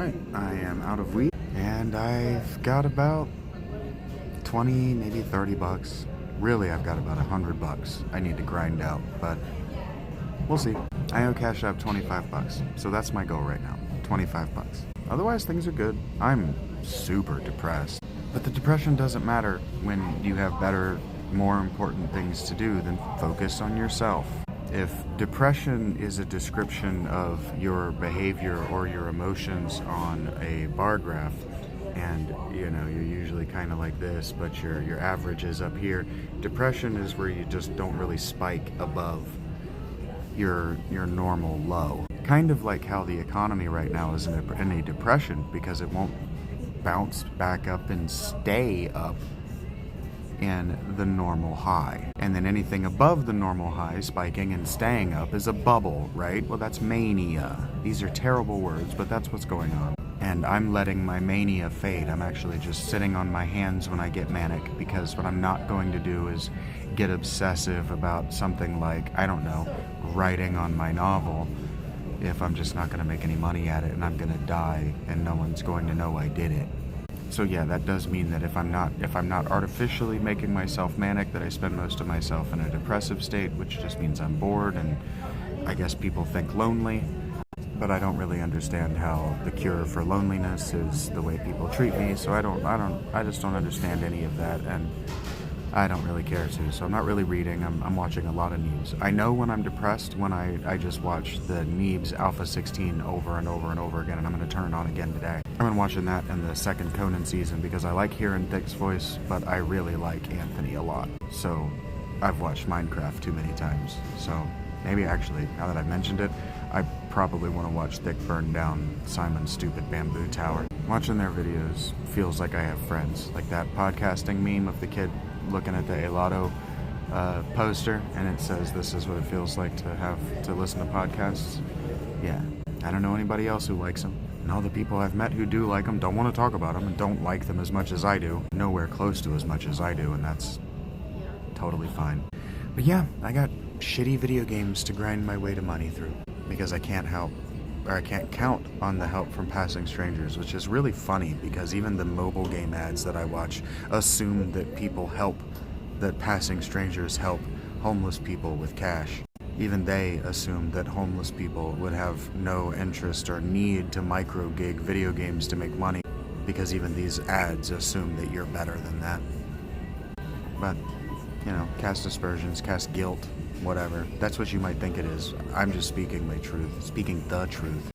Alright, I am out of weed, and I've got about 20, maybe 30 bucks. Really, I've got about 100 bucks I need to grind out, but we'll see. I owe Cash App 25 bucks, so that's my goal right now, 25 bucks. Otherwise, things are good. I'm super depressed. But the depression doesn't matter when you have better, more important things to do than focus on yourself. If depression is a description of your behavior or your emotions on a bar graph, and you're usually kind of like this, but your average is up here, depression is where you just don't really spike above your normal low. Kind of like how the economy right now is in a depression because it won't bounce back up and stay up in the normal high. And then anything above the normal high, spiking and staying up, is a bubble, right? Well, that's mania. These are terrible words, but that's what's going on. And I'm letting my mania fade. I'm actually just sitting on my hands when I get manic, because what I'm not going to do is get obsessive about something like, I don't know, writing on my novel, if I'm just not going to make any money at it and I'm going to die and no one's going to know I did it. So yeah, that does mean that if I'm not artificially making myself manic, that I spend most of myself in a depressive state, which just means I'm bored and I guess people think lonely. But I don't really understand how the cure for loneliness is the way people treat me, so I just don't understand any of that, and I don't really care to. So I'm not really reading, I'm watching a lot of Neebs. I know when I'm depressed when I just watch the Neebs Alpha 16 over and over and over again, and I'm going to turn it on again today. I've been watching that in the second Conan season because I like hearing Thick's voice, but I really like Anthony a lot. So I've watched Minecraft too many times, so maybe actually, now that I've mentioned it, I probably want to watch Thick burn down Simon's stupid bamboo tower. Watching their videos feels like I have friends, like that podcasting meme of the kid looking at the Elotto poster, and it says, "This is what it feels like to have to listen to podcasts." Yeah, I don't know anybody else who likes them, and all the people I've met who do like them don't want to talk about them and don't like them as much as I do. Nowhere close to as much as I do, and that's totally fine. But yeah, I got shitty video games to grind my way to money through, because I can't count on the help from passing strangers, which is really funny because even the mobile game ads that I watch assume that passing strangers help homeless people with cash. Even they assume that homeless people would have no interest or need to micro gig video games to make money, because even these ads assume that you're better than that. But, cast aspersions, cast guilt, whatever. That's what you might think it is. I'm just speaking the truth.